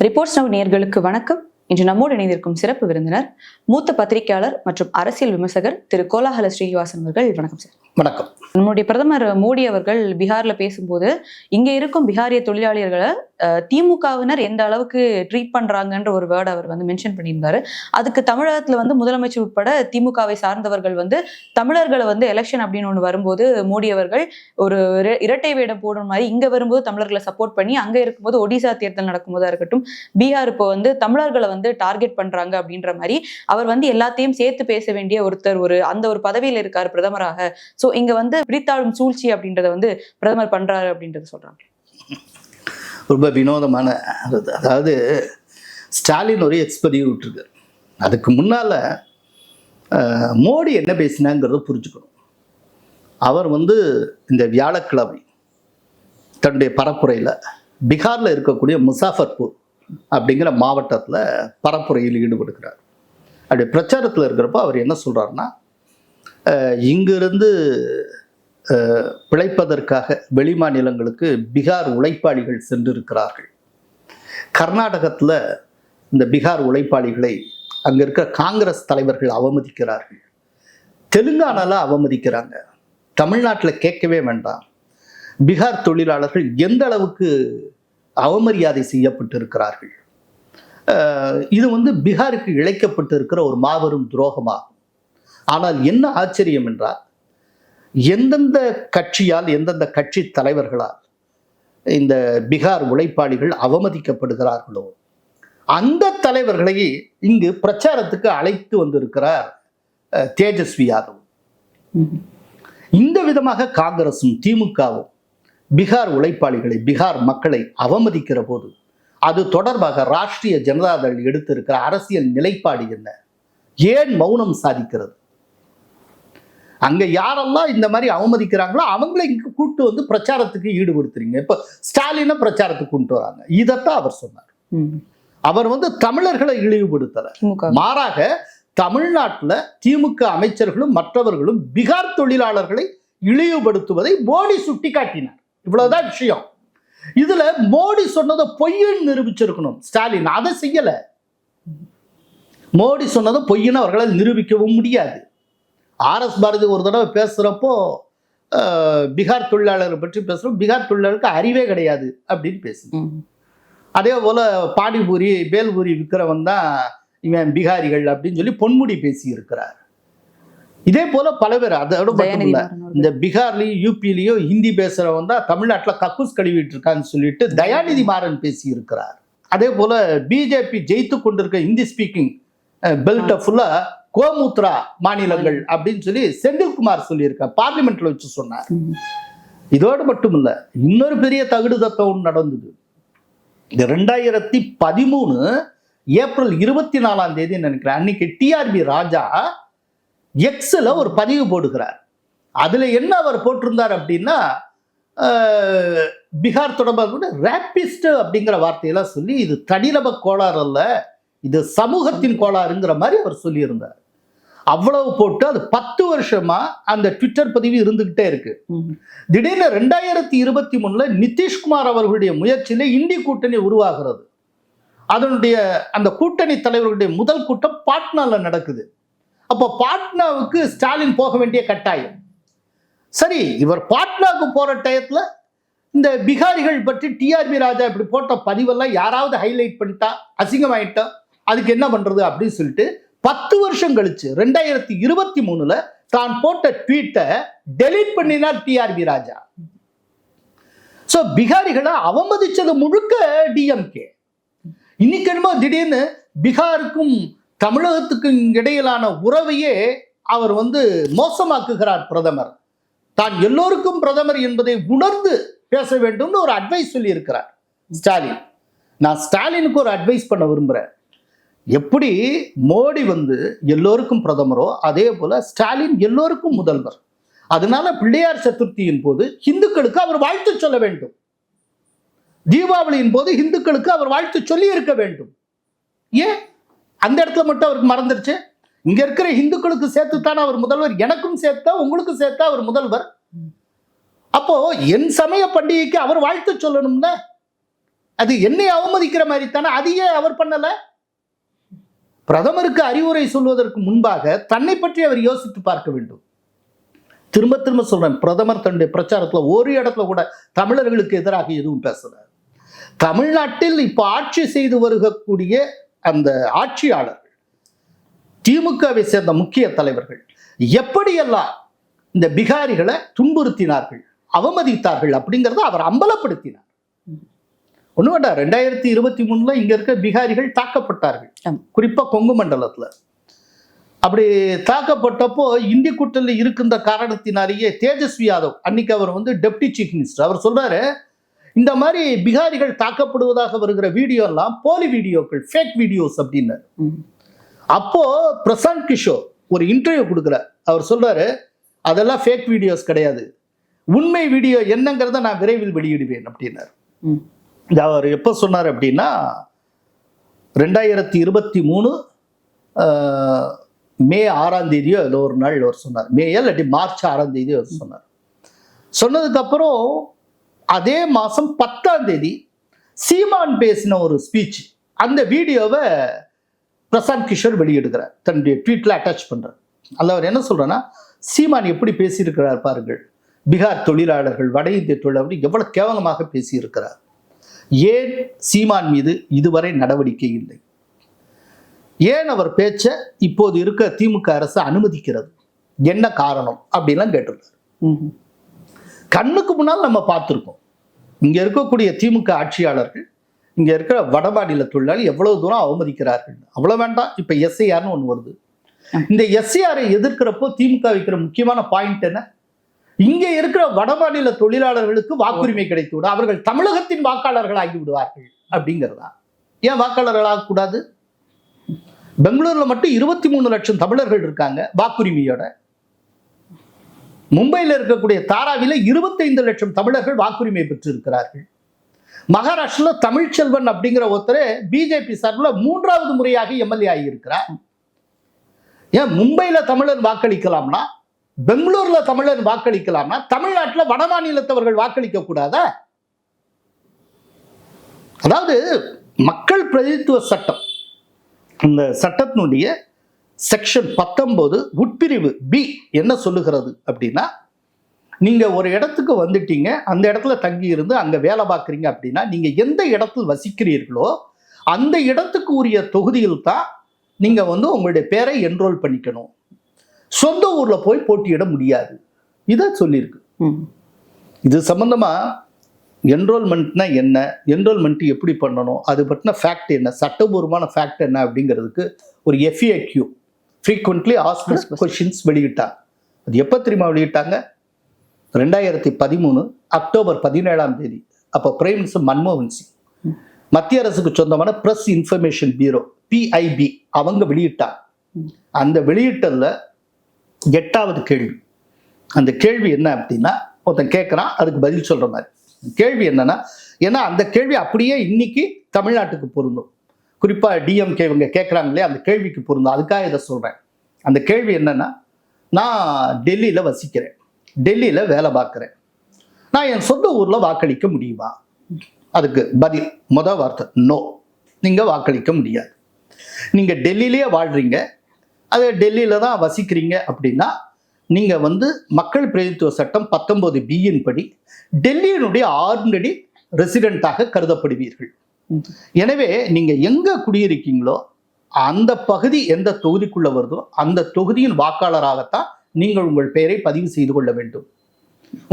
Reports now நேயர்களுக்கு வணக்கம். இன்று நம்மோடு இணைந்திருக்கும் சிறப்பு விருந்தினர் மூத்த பத்திரிகையாளர் மற்றும் அரசியல் விமர்சகர் திரு கோலாஹல ஸ்ரீனிவாசன் அவர்கள். வணக்கம் சார். வணக்கம். நம்முடைய பிரதமர் மோடி அவர்கள் பீகார்ல பேசும்போது இங்க இருக்கும் பீகாரிய தொழிலாளர்களை திமுகவினர் எந்த அளவுக்கு ட்ரீட் பண்றாங்கன்ற ஒரு வேர்டு அவர் மென்ஷன் பண்ணியிருந்தாரு. அதுக்கு தமிழகத்துல முதலமைச்சர் உட்பட திமுகவை சார்ந்தவர்கள் தமிழர்களை எலெக்ஷன் அப்படின்னு ஒண்ணு வரும்போது மோடி அவர்கள் ஒரு இரட்டை வேடம் போடுற மாதிரி இங்க வரும்போது தமிழர்களை சப்போர்ட் பண்ணி, அங்க இருக்கும்போது ஒடிசா தேர்தல் நடக்கும்போதா இருக்கட்டும், பீகார் இப்போ தமிழர்களை டார்கெட் பண்றாங்க அப்படின்ற மாதிரி அவர் எல்லாத்தையும் சேர்த்து பேச வேண்டிய ஒருத்தர், அந்த ஒரு பதவியில இருக்காரு பிரதமராக. சோ இங்க பிரித்தாளும் சூழ்ச்சி அப்படின்றத பிரதமர் பண்றாரு அப்படின்றத சொல்றாங்க. ரொம்ப வினோதமான, அதாவது ஸ்டாலின் ஒரு எக்ஸ்பெரிமெண்ட் விட்டுருக்காரு. அதுக்கு முன்னால மோடி என்ன பேசினாங்கிறத புரிஞ்சுக்கணும். அவர் இந்த வியாழக்கிழமை தன்னுடைய பரப்புரையில் பீகார்ல இருக்கக்கூடிய முசாஃபர்பூர் அப்படிங்கிற மாவட்டத்தில் பரப்புரையில் ஈடுபடுகிறார். அப்படி பிரச்சாரத்தில் இருக்கிறப்ப அவர் என்ன சொல்றாருன்னா, இங்கிருந்து பிழைப்பதற்காக வெளி மாநிலங்களுக்கு பீகார் உழைப்பாளிகள் சென்றிருக்கிறார்கள். கர்நாடகத்தில் இந்த பீகார் உழைப்பாளிகளை அங்கே இருக்கிற காங்கிரஸ் தலைவர்கள் அவமதிக்கிறார்கள். தெலுங்கானால அவமதிக்கிறாங்க. தமிழ்நாட்டில் கேட்கவே வேண்டாம். பீகார் தொழிலாளர்கள் எந்த அளவுக்கு அவமரியாதை செய்யப்பட்டு இருக்கிறார்கள். இது பீகாருக்கு இழைக்கப்பட்டு இருக்கிற ஒரு மாபெரும் துரோகமாகும். ஆனால் என்ன ஆச்சரியம் என்றால், எந்தெந்த கட்சியால், எந்தெந்த கட்சி தலைவர்களால் இந்த பீகார் உழைப்பாளிகள் அவமதிக்கப்படுகிறார்களோ அந்த தலைவர்களை இங்கு பிரச்சாரத்துக்கு அழைத்து வந்திருக்கிறார் தேஜஸ்வி யாதவ். இந்த விதமாக காங்கிரசும் திமுகவும் பீகார் உழைப்பாளிகளை, பீகார் மக்களை அவமதிக்கிற போது அது தொடர்பாக ராஷ்டிரிய ஜனதாதள் எடுத்திருக்கிற அரசியல் நிலைப்பாடு என்ன? ஏன் மௌனம் சாதிக்கிறது? அங்க யாரெல்லாம் இந்த மாதிரி அவமதிக்கிறாங்களோ அவங்களை இங்க கூட்டு பிரச்சாரத்துக்கு ஈடுபடுத்துறீங்க. இப்ப ஸ்டாலினை பிரச்சாரத்துக்கு கொண்டு வராங்க. இதைத்தான் அவர் சொன்னார். அவர் தமிழர்களை இழிவுபடுத்தல, மாறாக தமிழ்நாட்டில் திமுக அமைச்சர்களும் மற்றவர்களும் பீகார் தொழிலாளர்களை இழிவுபடுத்துவதை மோடி சுட்டி காட்டினார். இவ்வளவுதான் விஷயம். இதுல மோடி சொன்னதை பொய்ன்னு நிரூபிச்சிருக்கணும் ஸ்டாலின். அதை செய்யல. மோடி சொன்னதை பொய்ன்னு அவர்களால் நிரூபிக்கவும் முடியாது. ஆர்எஸ் பாரதி ஒரு தடவை பேசுறப்போ பீகார் தொழிலாளர்கள் பற்றி பேசுறோம், பீகார் தொழிலாளருக்கு அறிவே கிடையாது அப்படின்னு பேசுறோம். அதே போல பானிபூரி பேல்பூரி விற்கிறவன் தான் இவன் பீகாரிகள் அப்படின்னு சொல்லி பொன்முடி பேசி இருக்கிறார். இதே போல பல பேர். அதோட மட்டும் இல்ல, இந்த பீகார்லயும் யூபிலையும் ஹிந்தி பேசுறவன் தான் தமிழ்நாட்டில் கக்கூஸ் கழுவிட்டு இருக்கான்னு சொல்லிட்டு தயாநிதி மாறன் பேசி இருக்கிறார். அதே போல பிஜேபி ஜெயித்து கொண்டிருக்க ஹிந்தி ஸ்பீக்கிங் பெல்ட்டை ஃபுல்லா கோமுத்ரா மாநிலங்கள் அப்படின்னு சொல்லி செந்தில்குமார் சொல்லியிருக்கார், பார்லிமெண்ட்ல வச்சு சொன்னார். இதோடு மட்டும் இல்ல, இன்னொரு பெரிய தகுடு தத்தம் நடந்தது. இந்த 2013 ஏப்ரல் 24 நினைக்கிறேன், அன்னைக்கு டிஆர்பி ராஜா எக்ஸ்ல ஒரு பதிவு போடுகிறார். அதுல என்ன அவர் போட்டிருந்தார் அப்படின்னா, பீகார் தொடர்பாக ரேபிஸ்ட் அப்படிங்கிற வார்த்தையெல்லாம் சொல்லி, இது தனிநப கோளாறு அல்ல, இது சமூகத்தின் கோளாறுங்கிற மாதிரி அவர் சொல்லியிருந்தார். அவ்வளவு போட்டு அது 10 வருஷமா அந்த ட்விட்டர் பதிவு இருந்துகிட்டே இருக்கு. திடீர்னு 2023 நிதிஷ்குமார் அவர்களுடைய முயற்சியில இந்தி கூட்டணி உருவாகிறது. அதனுடைய அந்த கூட்டணி தலைவர்களுடைய முதல் கூட்டம் பாட்னால நடக்குது. அப்போ பாட்னாவுக்கு ஸ்டாலின் போக வேண்டிய கட்டாயம். சரி, இவர் பாட்னாவுக்கு போற டயத்துல இந்த பீகாரிகள் பற்றி டிஆர்பி ராஜா இப்படி போட்ட பதிவெல்லாம் யாராவது ஹைலைட் பண்ணிட்டா, அசிங்கமாயிட்டா, அதுக்கு என்ன பண்றது அப்படின்னு சொல்லிட்டு 10 வருஷம் கழிச்சு 2023 தான் போட்ட ட்வீட்டை டெலீட் பண்ணினார் டிஆர்பி ராஜா. சோ பீகாரிகளை அவமதிச்சது முழுக்க டிஎம்கே. இன்னைக்கு என்னமோ திடீர்னு பீகாருக்கும் தமிழகத்துக்கும் இடையிலான உறவையே அவர் மோசமாக்குகிறார் பிரதமர். தான் எல்லோருக்கும் பிரதமர் என்பதை உணர்ந்து பேச வேண்டும்னு ஒரு அட்வைஸ் சொல்லி இருக்கிறார் ஸ்டாலின். நான் ஸ்டாலினுக்கு ஒரு அட்வைஸ் பண்ண விரும்புறேன். எப்படி மோடி எல்லோருக்கும் பிரதமரோ அதே போல ஸ்டாலின் எல்லோருக்கும் முதல்வர். அதனால பிள்ளையார் சதுர்த்தியின் போது இந்துக்களுக்கு அவர் வாழ்த்து சொல்ல வேண்டும். தீபாவளியின் போது இந்துக்களுக்கு அவர் வாழ்த்து சொல்லி இருக்க வேண்டும். ஏன் அந்த இடத்துல மட்டும் அவருக்கு மறந்துருச்சு? இங்க இருக்கிற இந்துக்களுக்கு சேர்த்துத்தானே அவர் முதல்வர், எனக்கும் சேர்த்தா உங்களுக்கும் சேர்த்தா அவர் முதல்வர். அப்போ என் சமய பண்டிகைக்கு அவர் வாழ்த்து சொல்லணும்னா அது என்னை அவமதிக்கிற மாதிரி தானே. அதையே அவர் பண்ணல. பிரதமருக்கு அறிவுரை சொல்வதற்கு முன்பாக தன்னை பற்றி அவர் யோசித்து பார்க்க வேண்டும். திரும்ப திரும்ப சொல்றேன், பிரதமர் தன்னுடைய பிரச்சாரத்துல ஒரு இடத்துல கூட தமிழர்களுக்கு எதிராக எதுவும் பேசுறார். தமிழ்நாட்டில் இப்ப ஆட்சி செய்து வருகக்கூடிய அந்த ஆட்சியாளர்கள், திமுகவை சேர்ந்த முக்கிய தலைவர்கள் எப்படியெல்லாம் இந்த பிகாரிகளை துன்புறுத்தினார்கள், அவமதித்தார்கள் அப்படிங்கிறத அவர் அம்பலப்படுத்தினார். ஒண்ணு வேண்டாம், 2023 இங்க இருக்க பிகாரிகள் தாக்கப்பட்டார்கள், குறிப்பா கொங்கு மண்டலத்துல. அப்படி தாக்கப்பட்டப்போ இந்தி கூட்டணியில் இருக்கின்ற காரணத்தினாலேயே தேஜஸ்வி யாதவ், அன்னைக்கு அவர் டெப்டி சீஃப் மினிஸ்டர், அவர் சொல்றாரு, இந்த மாதிரி பிகாரிகள் தாக்கப்படுவதாக வருகிற வீடியோ எல்லாம் போலி வீடியோக்கள், ஃபேக் வீடியோஸ் அப்படின்னு. அப்போ பிரசாந்த் கிஷோர் ஒரு இன்டர்வியூ கொடுக்குறார். அவர் சொல்றாரு, அதெல்லாம் ஃபேக் வீடியோஸ் கிடையாது, உண்மை வீடியோ என்னங்கிறத நான் விரைவில் வெளியிடுவேன் அப்படின்னாரு. அவர் எப்போ சொன்னார் அப்படின்னா 2023 மே 6ஆம் தேதியோ இல்லை ஒரு நாள் அவர் சொன்னார். மே இல்லாட்டி மார்ச் 6ஆம் தேதி அவர் சொன்னார். சொன்னதுக்கு அப்புறம் அதே மாசம் 10ஆம் தேதி சீமான் பேசின ஒரு ஸ்பீச், அந்த வீடியோவை பிரசாந்த் கிஷோர் வெளியிடுகிறார், தன்னுடைய ட்வீட்ல அட்டாச் பண்றார். அதில் அவர் என்ன சொல்றேன்னா, சீமான் எப்படி பேசியிருக்கிறார் பாருங்கள், பீகார் தொழிலாளர்கள், வட இந்திய தொழிலாளர்கள் எவ்வளவு கேவலமாக பேசியிருக்கிறார், ஏன் சீமான் மீது இதுவரை நடவடிக்கை இல்லை, ஏன் அவர் பேச்ச இப்போது இருக்க திமுக அரசு அனுமதிக்கிறது, என்ன காரணம் அப்படின்லாம் கேட்டுள்ளார். கண்ணுக்கு முன்னால் நம்ம பார்த்துருக்கோம், இங்க இருக்கக்கூடிய திமுக ஆட்சியாளர்கள் இங்க இருக்கிற வட மாநில தொழிலாளி எவ்வளவு தூரம் அவமதிக்கிறார்கள். அவ்வளவு வேண்டாம், இப்ப எஸ்ஐஆர்னு ஒண்ணு வருது. இந்த எஸ்ஐஆரை எதிர்க்கிறப்போ திமுக வைக்கிற முக்கியமான பாயிண்ட் என்ன, இங்கே இருக்கிற வட மாநில தொழிலாளர்களுக்கு வாக்குரிமை கிடைத்து விடும், அவர்கள் தமிழகத்தின் வாக்காளர்கள் ஆகி விடுவார்கள் அப்படிங்கிறதா. ஏன் வாக்காளர்கள் ஆகக்கூடாது? பெங்களூர்ல மட்டும் 23 லட்சம் தமிழர்கள் இருக்காங்க வாக்குரிமையோட. மும்பையில் இருக்கக்கூடிய தாராவில 25 லட்சம் தமிழர்கள் வாக்குரிமை பெற்று இருக்கிறார்கள். மகாராஷ்டிரா தமிழ்ச்செல்வன் அப்படிங்கிற ஒருத்தர் பிஜேபி சார்பில் 3வது முறையாக எம்எல்ஏ ஆகியிருக்கிறார். ஏன் மும்பையில தமிழர் வாக்களிக்கலாம்னா, பெங்களூர்ல தமிழர் வாக்களிக்கலாம்னா, தமிழ்நாட்டில் வட மாநிலத்தவர்கள் வாக்களிக்க கூடாத? அதாவது மக்கள் பிரதிநிதித்துவ சட்டம், இந்த சட்டத்தினுடைய செக்ஷன் 19 உட்பிரிவு பி என்ன சொல்லுகிறது அப்படின்னா, நீங்க ஒரு இடத்துக்கு வந்துட்டீங்க, அந்த இடத்துல தங்கி இருந்து அங்க வேலை பார்க்குறீங்க அப்படின்னா, நீங்க எந்த இடத்தில் வசிக்கிறீர்களோ அந்த இடத்துக்கு உரிய தொகுதியில் தான் நீங்க உங்களுடைய பேரை என்ரோல் பண்ணிக்கணும், சொந்த ஊர்ல போய் போட்டியிட முடியாது. இதை சொல்லியிருக்கு. இது சம்பந்தமா என்ரோல்மெண்ட்னா என்ன, என்ரோல்மெண்ட் எப்படி பண்ணணும், அது பற்றின ஃபேக்ட் என்ன, சட்டபூர்வமான ஃபேக்ட் என்ன அப்படிங்கிறதுக்கு ஒரு FAQ, ஃப்ரீக்வெண்ட்லி ஆஸ்க்ட் கொஸ்டின்ஸ் வெளியிட்டாங்க. அது எப்போ தெரியுமா வெளியிட்டாங்க? 2013 அக்டோபர் 17ஆம் தேதி. அப்போ பிரைம் மினிஸ்டர் மன்மோகன் சிங், மத்திய அரசுக்கு சொந்தமான பிரஸ் இன்ஃபர்மேஷன் பியூரோ PIB அவங்க வெளியிட்டாங்க. அந்த வெளியிட்டதுல 8வது கேள்வி. அந்த கேள்வி என்ன அப்படின்னா, ஒருத்தன் கேட்குறான், அதுக்கு பதில் சொல்ற மாதிரி கேள்வி என்னன்னா, ஏன்னா அந்த கேள்வி அப்படியே இன்னைக்கு தமிழ்நாட்டுக்கு பொருந்தும், குறிப்பா DMK இவங்க கேட்குறாங்களே அந்த கேள்விக்கு பொருந்தும். அதுக்காக இதை சொல்றேன். அந்த கேள்வி என்னன்னா, நான் டெல்லியில வசிக்கிறேன், டெல்லியில வேலை பார்க்குறேன், நான் என் சொந்த ஊர்ல வாக்களிக்க முடியுமா? அதுக்கு பதில் முதல் வார்த்தை நோ, நீங்க வாக்களிக்க முடியாது. நீங்க டெல்லியிலேயே வாழ்றீங்க, அது டெல்லியில தான் வசிக்கிறீங்க அப்படின்னா, நீங்க மக்கள் பிரதிநிதித்துவ சட்டம் 19B படி டெல்லியினுடைய ஆல்ரெடி ரெசிடென்ட்டாக கருதப்படுவீர்கள். எனவே நீங்க எங்க குடியிருக்கீங்களோ அந்த பகுதி எந்த தொகுதிக்குள்ள வருதோ அந்த தொகுதியின் வாக்காளராகத்தான் நீங்கள் உங்கள் பெயரை பதிவு செய்து கொள்ள வேண்டும்.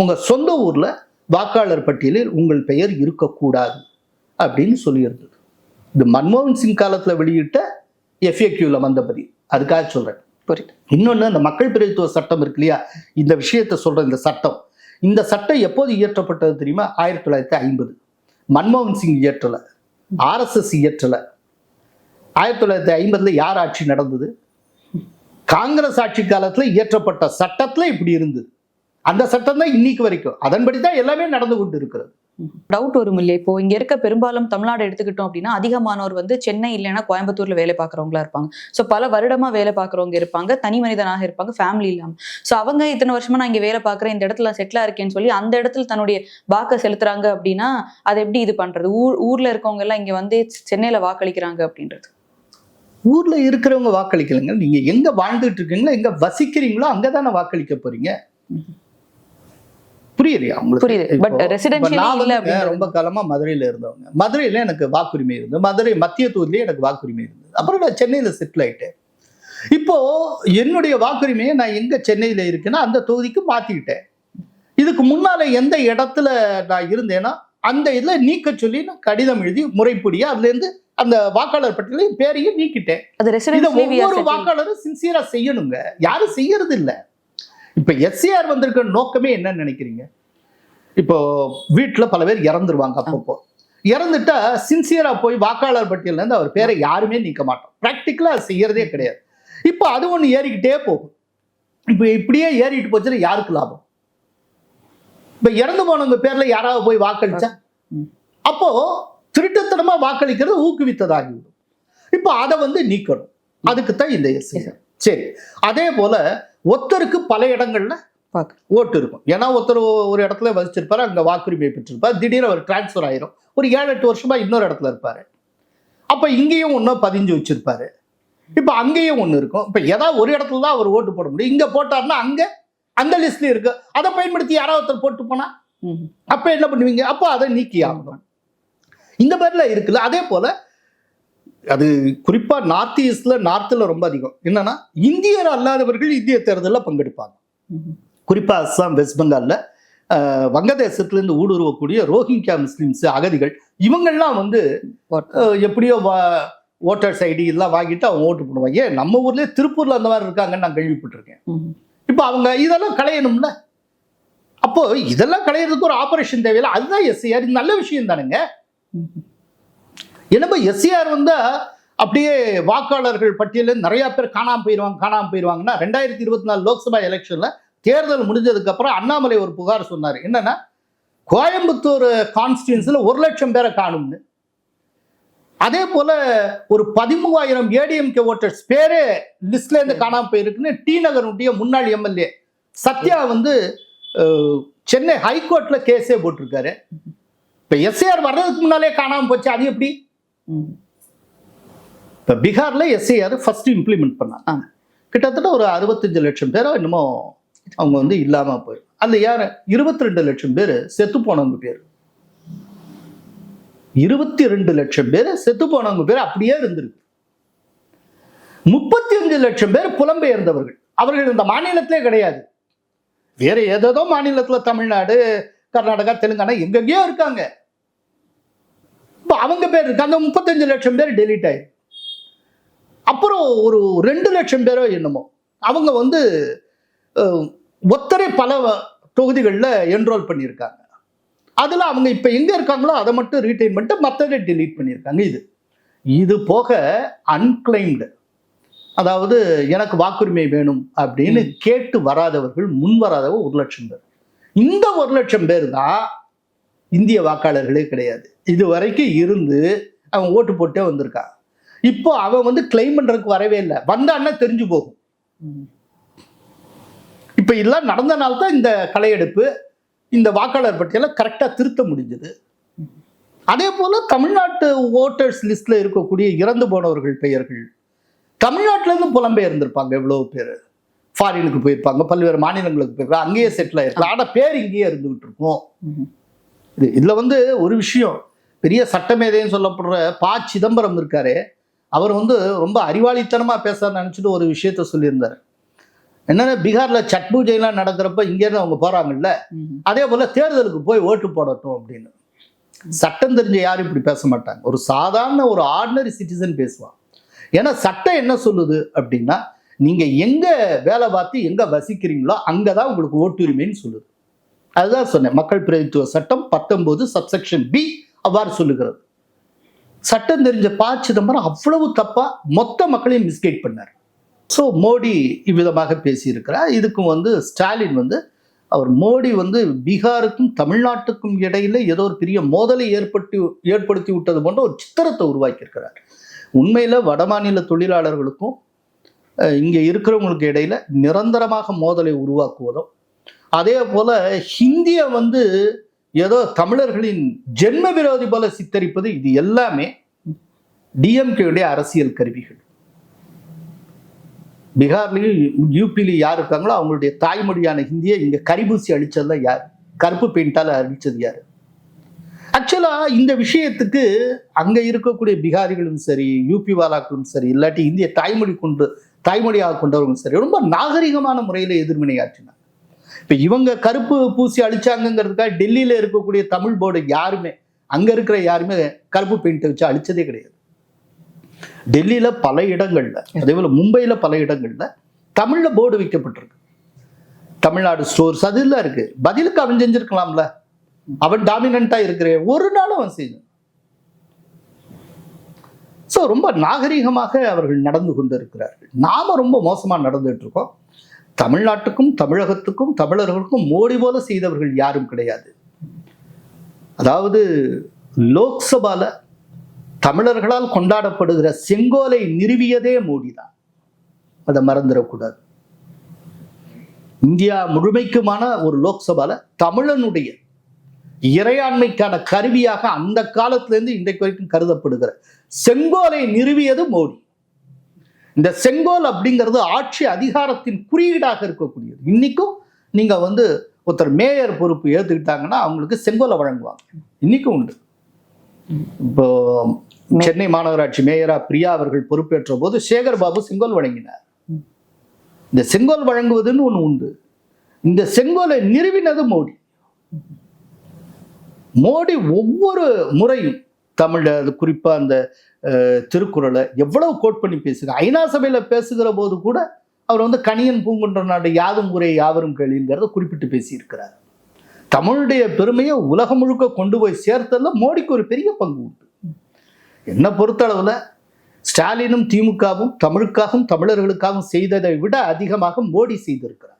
உங்க சொந்த ஊர்ல வாக்காளர் பட்டியலில் உங்கள் பெயர் இருக்கக்கூடாது அப்படின்னு சொல்லியிருந்தது. இது மன்மோகன் சிங் காலத்துல வெளியிட்ட FAQல வந்த பதில். அதுக்காக சொல்றேன். இன்னொன்னு, அந்த மக்கள் பிரதிநிதித்துவ சட்டம் இருக்கு இல்லையா, இந்த விஷயத்தை சொல்ற இந்த சட்டம் எப்போது இயற்றப்பட்டது தெரியுமா? 1950. மன்மோகன் சிங் இயற்றல, RSS இயற்றல. 1950 யார் ஆட்சி நடந்தது? காங்கிரஸ் ஆட்சி காலத்துல இயற்றப்பட்ட சட்டத்துல இப்படி இருந்தது. அந்த சட்டம் தான் இன்னைக்கு வரைக்கும், அதன்படி தான் எல்லாமே நடந்து கொண்டு இருக்கிறது. டவுட் வரும் இல்லையா? இப்போ இங்க இருக்க பெரும்பாலும் தமிழ்நாடு எடுத்துக்கிட்டோம் அப்படின்னா அதிகமானோர் வந்து சென்னை இல்லைன்னா கோயம்புத்தூர்ல வேலை பார்க்குறவங்களா இருப்பாங்க. ஸோ பல வருடமா வேலை பார்க்குறவங்க இருப்பாங்க, தனி மனிதனாக இருப்பாங்க, ஃபேமிலி இல்லாம. ஸோ அவங்க இத்தனை வருஷமா நான் இங்க வேலை பார்க்குறேன், இந்த இடத்துல செட்டிலா இருக்கேன்னு சொல்லி அந்த இடத்துல தன்னுடைய வாக்கை செலுத்துறாங்க அப்படின்னா அதை எப்படி இது பண்றது? ஊர்ல இருக்கவங்க எல்லாம் இங்க வந்து சென்னையில வாக்களிக்கிறாங்க அப்படின்றது. ஊர்ல இருக்கிறவங்க வாக்களிக்கலைங்க. நீங்க எங்க வாழ்ந்துட்டு இருக்கீங்களோ, எங்க வசிக்கிறீங்களோ அங்கதானே வாக்களிக்க போறீங்க. புரியுதுயா உங்களுக்கு? புரியுது. பட் ரெசிடென்ஷியலி இல்ல அப்படின்றது. ரொம்ப காலமா மதுரையில இருந்தவங்க. மதுரையில எனக்கு வாக்குரிமை இருந்தது. மதுரை மத்திய தொகுதியிலே எனக்கு வாக்குரிமை இருந்தது. அப்புறம் நான் சென்னையில செட்டில் ஆயிட்டேன். இப்போ என்னுடைய வாக்குரிமையை நான் எங்க சென்னையில இருக்கேன்னா அந்த தொகுதிக்கு மாத்திக்கிட்டேன். இதுக்கு முன்னால எந்த இடத்துல நான் இருந்தேன்னா அந்த இதுல நீக்க சொல்லி நான் கடிதம் எழுதி முறைப்படியா அதுல இருந்து அந்த வாக்காளர் பட்டியலையும் பேரையும் நீக்கிட்டேன். ஒவ்வொரு வாக்காளரும் சின்சியரா செய்யணுங்க. யாரும் செய்யறது இல்லை. இப்ப எஸ்ஏஆர் வந்திருக்க நோக்கமே என்னன்னு நினைக்கிறீங்க? இப்போ வீட்டுல பல பேர் இறந்துருவாங்க. அப்பப்போ இறந்துட்டா சின்சியரா போய் வாக்காளர் பட்டியல இருந்து அவர் பேரை யாருமே நீக்க மாட்டோம். பிராக்டிக்கலா செய்யறதே கிடையாது. இப்போ அது ஒண்ணு ஏறிக்கிட்டே போகும். இப்ப இப்படியே ஏறிட்டு போச்சுன்னா யாருக்கு லாபம்? இப்ப இறந்து போனவங்க பேர்ல யாராவது போய் வாக்களிச்சா அப்போ திருட்டுத்தனமா வாக்களிக்கிறது ஊக்குவித்ததாகிவிடும். இப்போ அதை வந்து நீக்கணும். அதுக்குத்தான் இந்த எஸ்ஏஆர். சரி, அதே போல ஒருத்தருக்கு பல இடங்கள்ல ஓட்டு இருக்கும். ஏன்னா ஒருத்தர் ஒரு இடத்துல வசிச்சிருப்பாரு, அங்க வாக்குரிமை பெற்றிருப்பாரு. திடீர்னு அவர் டிரான்ஸ்பர் ஆயிரும். ஒரு 7-8 வருஷமா இன்னொரு இடத்துல இருப்பாரு. அப்ப இங்கேயும் ஒன்னும் பதிஞ்சு வச்சிருப்பாரு. இப்ப அங்கேயும் ஒண்ணு இருக்கும். இப்ப ஏதாவது ஒரு இடத்துல தான் அவர் ஓட்டு போட முடியும். இங்க போட்டாருன்னா அங்க அந்த லிஸ்ட்ல இருக்கு. அதை பயன்படுத்தி யாராவது ஒருத்தர் போட்டு போனா அப்ப என்ன பண்ணுவீங்க? அப்போ அதை நீக்கி ஆகணும். இந்த மாதிரில இருக்குல்ல. அதே போல அது குறிப்பா நார்த் ஈஸ்ட்ல நார்த்ல ரொம்ப அதிகம். என்னன்னா இந்தியர் அல்லாதவர்கள் இந்திய தேர்தலில் பங்கெடுப்பாங்க. குறிப்பா அஸ்ஸாம், வெஸ்ட் பெங்கால்ல வங்கதேசத்திலிருந்து ஊடுருவக்கூடிய ரோஹிங்கியா முஸ்லிம்ஸ், அகதிகள், இவங்கெல்லாம் வந்து எப்படியோ ஓட்டர்ஸ் ஐடி எல்லாம் வாங்கிட்டு அவங்க ஓட்டு போடுவாங்க. ஏன் நம்ம ஊர்லயே திருப்பூர்ல அந்த மாதிரி இருக்காங்கன்னு நான் கேள்விப்பட்டிருக்கேன். இப்போ அவங்க இதெல்லாம் களையணும்ல. அப்போ இதெல்லாம் களையிறதுக்கு ஒரு ஆபரேஷன் தேவையில்லை. அதுதான் எஸ்ஏஆர். இது நல்ல விஷயம் தானுங்க. என்னப்போ எஸ்ஏஆர் வந்து அப்படியே வாக்காளர்கள் பட்டியலில் நிறைய பேர் காணாம போயிடுவாங்கன்னா 2024 லோக்சபா எலெக்ஷன்ல தேர்தல் முடிஞ்சதுக்கு அப்புறம் அண்ணாமலை ஒரு புகார் சொன்னார். என்னன்னா கோயம்புத்தூர் கான்ஸ்டியூன்சில 1 லட்சம் பேரை காணும்னு. அதே போல ஒரு 13,000 ஏடிஎம்கே ஓட்டர்ஸ் பேரே லிஸ்ட்ல இருந்து காணாம போயிருக்குன்னு டி நகருடைய முன்னாள் எம்எல்ஏ சத்யா வந்து சென்னை ஹைகோர்ட்ல கேஸே போட்டிருக்காரு. இப்ப எஸ்ஏஆர் வர்றதுக்கு முன்னாலே காணாம போச்சு. அது எப்படி? இப்ப பீகார்ல எஸ்ஏஆர் ஃபர்ஸ்ட் இம்ப்ளிமெண்ட் பண்ணாங்க. கிட்டத்தட்ட ஒரு 65 லட்சம் பேரோ என்னமோ அவங்க வந்து இல்லாம போய் அதுல யாரு 22 லட்சம் பேர் செத்து போனவங்க பேர். 22 லட்சம் பேர் செத்து போனவங்க பேர் அப்படியே இருந்திருக்கு. 35 லட்சம் பேர் புலம்பெயர்ந்தவர்கள். அவர்கள் இந்த மாநிலத்திலே கிடையாது. வேற ஏதோ மாநிலத்துல தமிழ்நாடு, கர்நாடகா, தெலுங்கானா எங்கெங்கயோ இருக்காங்க. அவங்க பேர் இருக்கு. அந்த 35 லட்சம் பேர் டெலீட் ஆயிருக்கு. அப்புறம் ஒரு 2 லட்சம் பேரோ என்னமோ அவங்க வந்து ஒத்தரை பல தொகுதிகளில் என்ரோல் பண்ணியிருக்காங்க. அதில் அவங்க இப்போ எங்கே இருக்காங்களோ அதை மட்டும் ரீட்டைன் பண்ணிட்டு மற்றதை டெலீட் பண்ணியிருக்காங்க. இது போக அன்கிளைம்டு, அதாவது எனக்கு வாக்குரிமை வேணும் அப்படின்னு கேட்டு வராதவர்கள், முன் வராதவங்க 1 லட்சம் பேர். இந்த 1 லட்சம் பேர் தான் இந்திய வாக்காளர்களே கிடையாது. இது வரைக்கும் இருந்து அவன் ஓட்டு போட்டே வந்திருக்கான். இப்போ அவன் வந்து கிளைம் பண்றதுக்கு வரவே இல்லை. வந்தான்னா தெரிஞ்சு போகும். இப்ப இதெல்லாம் நடந்தனால தான் இந்த களையெடுப்பு, இந்த வாக்காளர் பட்டியலை கரெக்டா திருத்த முடிஞ்சது. அதே போல தமிழ்நாட்டு ஓட்டர்ஸ் லிஸ்ட்ல இருக்கக்கூடிய இறந்து போனவர்கள் பெயர்கள் தமிழ்நாட்டில இருந்து புலம்பெயர்ந்திருப்பாங்க. எவ்வளவு பேர் ஃபாரினுக்கு போயிருப்பாங்க, பல்வேறு மாநிலங்களுக்கு போயிருப்பாங்க, அங்கேயே செட்டில் ஆயிருப்பாங்க. ஆனா பேர் இங்கேயே இருந்துகிட்டு இருக்கும். இதுல வந்து ஒரு விஷயம், பெரிய சட்டமேதைன்னு சொல்லப்படுற ப. சிதம்பரம் இருக்காரு. அவர் வந்து ரொம்ப அறிவாளித்தனமா பேச நினைச்சிட்டு ஒரு விஷயத்த சொல்லியிருந்தாரு. என்னன்னா பீகார்ல சட் பூஜைலாம் நடக்கிறப்ப இங்கேருந்து அவங்க போறாங்கல்ல, அதே போல தேர்தலுக்கு போய் ஓட்டு போடட்டும் அப்படின்னு. சட்டம் தெரிஞ்ச யாரும் இப்படி பேச மாட்டாங்க. ஒரு சாதாரண ஒரு ஆர்டினரி சிட்டிசன் பேசுவான். ஏன்னா சட்டம் என்ன சொல்லுது அப்படின்னா, நீங்க எங்க வேலை பார்த்து எங்க வசிக்கிறீங்களோ அங்கதான் உங்களுக்கு ஓட்டுரிமைன்னு சொல்லுது. அதுதான் சொன்னேன். மக்கள் பிரதிநிதித்துவ சட்டம் 19 சப்செக்ஷன் பி அவ்வாறு சொல்லுகிறது. சட்டம் தெரிஞ்ச ப. சிதம்பரம் அவ்வளவு தப்பா மொத்த மக்களையும் மிஸ்கைட் பண்ணார். ஸோ மோடி இவ்விதமாக பேசியிருக்கிறார். இதுக்கும் வந்து ஸ்டாலின் வந்து அவர் மோடி வந்து பீகாருக்கும் தமிழ்நாட்டுக்கும் இடையில ஏதோ ஒரு பெரிய மோதலை ஏற்படுத்தி விட்டது போன்ற ஒரு சித்திரத்தை உருவாக்கி இருக்கிறார். உண்மையில வடமாநில தொழிலாளர்களுக்கும் இங்க இருக்கிறவங்களுக்கு இடையில நிரந்தரமாக மோதலை உருவாக்குவதும், அதே போல ஹிந்தியை வந்து ஏதோ தமிழர்களின் ஜென்ம விரோதி போல சித்தரிப்பது, இது எல்லாமே டிஎம்கேயுடைய அரசியல் கருவிகள். பீகார்லயும் யூபிலையும் யார் இருக்காங்களோ அவங்களுடைய தாய்மொழியான ஹிந்தியை இங்க கரிபூசி அழிச்சதுதான் யார்? கருப்பு பெயிண்டால அழிச்சது யாரு? ஆக்சுவலா இந்த விஷயத்துக்கு அங்க இருக்கக்கூடிய பீகாரிகளும் சரி, யூபி வாலாக்களும் சரி, இல்லாட்டி இந்திய தாய்மொழியாக கொண்டவர்களும் சரி, ரொம்ப நாகரிகமான முறையில எதிர்வினையாற்றினாங்க. இப்ப இவங்க கருப்பு பூசி அழிச்சாங்கிறதுக்காக டெல்லியில இருக்கக்கூடிய தமிழ் போர்டு யாருமே, அங்க இருக்கிற யாருமே கருப்பு பெயிண்ட் வச்சு அழிச்சதே கிடையாது. டெல்லியில பல இடங்கள்ல, அதே போல மும்பையில பல இடங்கள்ல தமிழ்ல போர்டு வைக்கப்பட்டிருக்கு. தமிழ்நாடு ஸ்டோர்ஸ் அதெல்லாம் இருக்கு. பதிலுக்கு அவன் செஞ்சிருக்கலாம்ல, அவன் டாமினண்டா இருக்கிற ஒரு நாளும் அவன் செய்யும். ஸோ ரொம்ப நாகரிகமாக அவர்கள் நடந்து கொண்டு இருக்கிறார்கள். நாம ரொம்ப மோசமா நடந்துட்டு இருக்கோம். தமிழ்நாட்டுக்கும் தமிழகத்துக்கும் தமிழர்களுக்கும் மோடி போல செய்தவர்கள் யாரும் கிடையாது. அதாவது லோக்சபால தமிழர்களால் கொண்டாடப்படுகிற செங்கோலை நிறுவியதே மோடி தான். அதை மறந்துடக்கூடாது. இந்தியா முழுமைக்குமான ஒரு லோக்சபால தமிழனுடைய இறையாண்மைக்கான கருவியாக அந்த காலத்திலிருந்து இன்றைக்கு வரைக்கும் கருதப்படுகிற செங்கோலை நிறுவியது மோடி. இந்த செங்கோல் அப்படிங்கிறது ஆட்சி அதிகாரத்தின் குறியீடாக இருக்கக்கூடியது. இன்னைக்கும் நீங்க வந்து ஒருத்தர் மேயர் பொறுப்பு ஏத்துக்கிட்டாங்கன்னா அவங்களுக்கு செங்கோலை வழங்குவாங்க. இன்னைக்கும் உண்டு. இப்போ சென்னை மாநகராட்சி மேயரா பிரியா அவர்கள் பொறுப்பேற்ற போது சேகர் பாபு செங்கோல் வழங்கினார். இந்த செங்கோல் வழங்குவதுன்னு ஒண்ணு உண்டு. இந்த செங்கோலை நிறுவினது மோடி. மோடி ஒவ்வொரு முறையும் தமிழ், குறிப்பா அந்த திருக்குறளை எவ்வளவு கோட் பண்ணி பேசுகிறார். ஐநா சபையில பேசுகிற போது கூட அவர் வந்து கணியன் பூங்குன்ற நாடு யாதும் ஊரே யாவரும் கேள்விங்கிறத குறிப்பிட்டு பேசியிருக்கிறார். தமிழுடைய பெருமையை உலகம் முழுக்க கொண்டு போய் சேர்த்ததுல மோடிக்கு ஒரு பெரிய பங்கு உண்டு. என்னை பொறுத்தளவுல ஸ்டாலினும் திமுகவும் தமிழுக்காகவும் தமிழர்களுக்காகவும் செய்ததை விட அதிகமாக மோடி செய்திருக்கிறார்.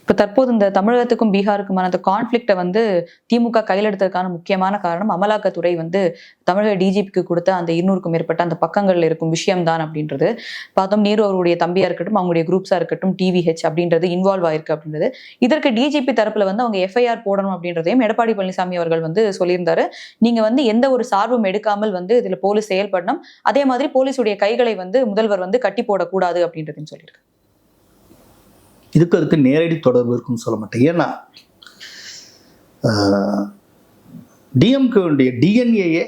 இப்ப தற்போது இந்த தமிழகத்துக்கும் பீகாருக்குமான அந்த கான்ஃபிளிக்டை வந்து திமுக கையில் எடுத்ததுக்கான முக்கியமான காரணம் அமலாக்கத்துறை வந்து தமிழக டிஜிபிக்கு கொடுத்த அந்த 200க்கும் மேற்பட்ட அந்த பக்கங்கள்ல இருக்கும் விஷயம்தான் அப்படின்றது பார்த்தோம். நேரு அவருடைய தம்பியா இருக்கட்டும், அவங்களுடைய குரூப்ஸா இருக்கட்டும், டிவிஹெச் அப்படின்றது இன்வால்வ் ஆயிருக்கு அப்படின்றது. இதற்கு டிஜிபி தரப்புல வந்து அவங்க எஃப்ஐஆர் போடணும் அப்படின்றதையும் எடப்பாடி பழனிசாமி அவர்கள் வந்து சொல்லியிருந்தாரு. நீங்க வந்து எந்த ஒரு சார்பும் எடுக்காமல் வந்து இதுல போலீஸ் செயல்படணும், அதே மாதிரி போலீஸுடைய கைகளை வந்து முதல்வர் வந்து கட்டி போடக்கூடாது அப்படின்றதையும் சொல்லியிருக்கு. இதுக்கு நேரடி தொடர்பு இருக்குன்னு சொல்ல மாட்டேன். ஏன்னா டிஎம்கேவுடைய டிஎன்ஏயே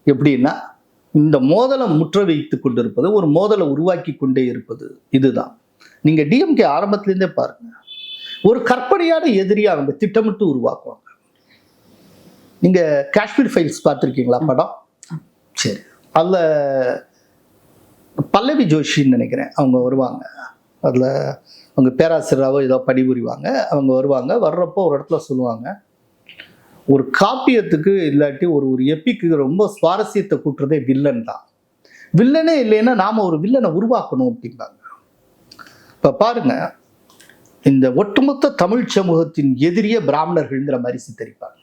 எப்படின்னா இந்த மோதலை முற்ற வைத்து கொண்டிருப்பது, ஒரு மோதலை உருவாக்கி கொண்டே இருப்பது இதுதான். நீங்க டிஎம்கே ஆரம்பத்திலேருந்தே பாருங்க, ஒரு கற்பனையான எதிரியா அவங்க திட்டமிட்டு உருவாக்குவாங்க. நீங்க காஷ்மீர் ஃபைல்ஸ் பார்த்துருக்கீங்களா படம்? சரி, அதுல பல்லவி ஜோஷின்னு நினைக்கிறேன் அவங்க வருவாங்க. அதில் அவங்க பேராசிரியராகவோ ஏதோ பணிபுரிவாங்க. அவங்க வருவாங்க, வர்றப்போ ஒரு இடத்துல சொல்லுவாங்க, ஒரு காப்பியத்துக்கு இல்லாட்டி ஒரு எப்பிக்கு ரொம்ப சுவாரஸ்யத்தை கூட்டுறதே வில்லன் தான். வில்லனே இல்லைன்னா நாம ஒரு வில்லனை உருவாக்கணும் அப்படிம்பாங்க. இப்போ பாருங்க, இந்த ஒட்டுமொத்த தமிழ் சமூகத்தின் எதிரியே பிராமணர்கள்ங்கிற மாதிரி சித்தரிப்பாங்க.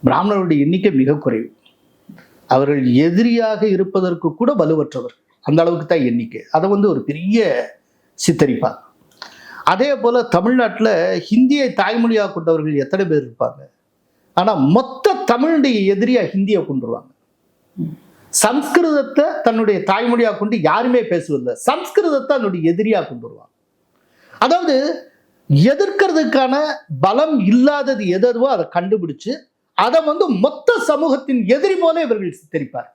பிராமணர்களுடைய எண்ணிக்கை மிக குறைவு. அவர்கள் எதிரியாக இருப்பதற்கு கூட வலுவற்றவர், அந்த அளவுக்கு தான் எண்ணிக்கை. அதை வந்து ஒரு பெரிய சித்தரிப்பாங்க. அதே போல தமிழ்நாட்டில் ஹிந்தியை தாய்மொழியாக கொண்டவர்கள் எத்தனை பேர் இருப்பாங்க? ஆனால் மொத்த தமிழுடைய எதிரியா ஹிந்தியை கொண்டுருவாங்க. சம்ஸ்கிருதத்தை தன்னுடைய தாய்மொழியாக கொண்டு யாருமே பேசுவதில்லை, சம்ஸ்கிருதத்தை தன்னுடைய எதிரியா கொண்டுருவாங்க. அதாவது எதிர்க்கிறதுக்கான பலம் இல்லாதது எதுவோ அதை கண்டுபிடிச்சு அதை வந்து மொத்த சமூகத்தின் எதிரி போல இவர்கள் சித்தரிப்பார்.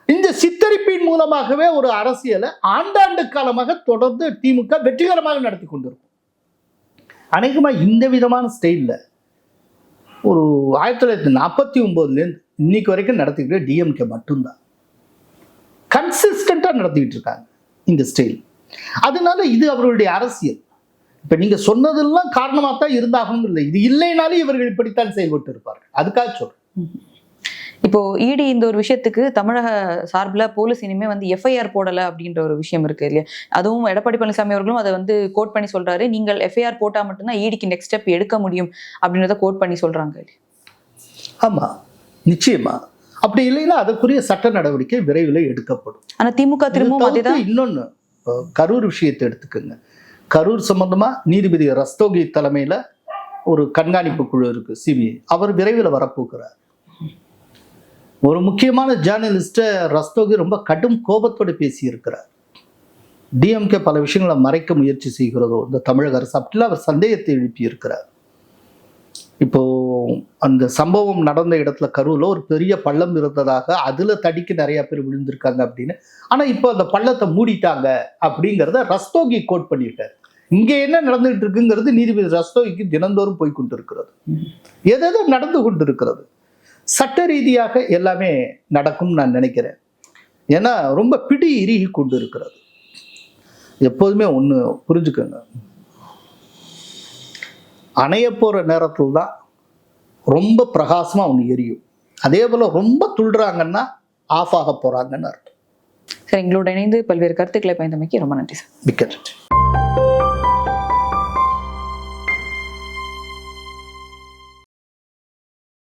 இந்த சித்தரிப்பின் மூலமாகவே ஒரு அரசியலை ஆண்டாண்டு காலமாக தொடர்ந்து திமுக வெற்றிகரமாக நடத்தி கொண்டிருக்கும். அநேகமா இந்த விதமான ஸ்டைல்ல ஒரு 1949 இன்னைக்கு வரைக்கும் நடத்திக்கிட்டு டிஎம்கே மட்டும்தான் கன்சிஸ்டண்டா நடத்திக்கிட்டு இருக்காங்க இந்த ஸ்டைல். அதனால இது அவர்களுடைய அரசியல். இப்ப நீங்க சொன்னதெல்லாம் காரணமா தான் இருந்தாகணும் இல்லை, இது இல்லைனாலும் இவர்கள் இப்படித்தான் செயல்பட்டு இருப்பார்கள். அதுக்காக சொல்றேன். இப்போ இடி இந்த ஒரு விஷயத்துக்கு தமிழக சார்பில் போலீஸ் இனிமே வந்து எஃப்ஐஆர் போடல அப்படின்ற ஒரு விஷயம் இருக்கு இல்லையா? அதுவும் எடப்பாடி பழனிசாமி அவர்களும் அதை வந்து கோட் பண்ணி சொல்றாரு. நீங்கள் எஃப்ஐஆர் போட்டா மட்டும்தான் இடிக்கு நெக்ஸ்ட் ஸ்டெப் எடுக்க முடியும் அப்படின்றத கோட் பண்ணி சொல்றாங்க. ஆமா, நிச்சயமா. அப்படி இல்லைன்னா அதற்குரிய சட்ட நடவடிக்கை விரைவில் எடுக்கப்படும். ஆனா திமுக திரும்பவும் அதேதான். இன்னொன்னு, கரூர் விஷயத்தை எடுத்துக்கோங்க. கரூர் சம்பந்தமா நீதிபதி ரஸ்தோகி தலைமையில ஒரு கண்காணிப்பு குழு இருக்கு, சிபிஐ. அவர் விரைவில் வரப்போகிறார். ஒரு முக்கியமான ஜேர்னலிஸ்ட ரஸ்தோகி ரொம்ப கடும் கோபத்தோடு பேசி இருக்கிறார். டிஎம்கே பல விஷயங்களை மறைக்க முயற்சி செய்கிறதோ இந்த தமிழக அரசு, அப்படிலாம் அவர் சந்தேகத்தை எழுப்பி இருக்கிறார். இப்போ அந்த சம்பவம் நடந்த இடத்துல கரூர்ல ஒரு பெரிய பள்ளம் இருந்ததாக, அதுல தடிக்கு நிறைய பேர் விழுந்திருக்காங்க அப்படின்னு. ஆனா இப்போ அந்த பள்ளத்தை மூடிட்டாங்க அப்படிங்கிறத ரஸ்தோகி கோட் பண்ணிட்டார். இங்க என்ன நடந்துகிட்டு இருக்குங்கிறது நீதிபதி ரஸ்தோகிக்கு தினந்தோறும் போய் கொண்டு இருக்கிறது. எதோ நடந்து கொண்டு இருக்கிறது. சட்ட ரீதியாக எல்லாமே நடக்கும் நான் நினைக்கிறேன். ஏன்னா ரொம்ப பிடி இறுகி கொண்டு இருக்கிறது. எப்போதுமே ஒண்ணு புரிஞ்சுக்கோங்க, அணைய போற நேரத்தில் தான் ரொம்ப பிரகாசமா ஒன்று எரியும். அதே போல ரொம்ப துள்ளுறாங்கன்னா ஆஃப் ஆக போறாங்கன்னு அர்த்தம். சார், எங்களோட இணைந்து பல்வேறு கருத்துக்களை பயந்தமைக்கு ரொம்ப நன்றி சார். மிக்க நன்றி.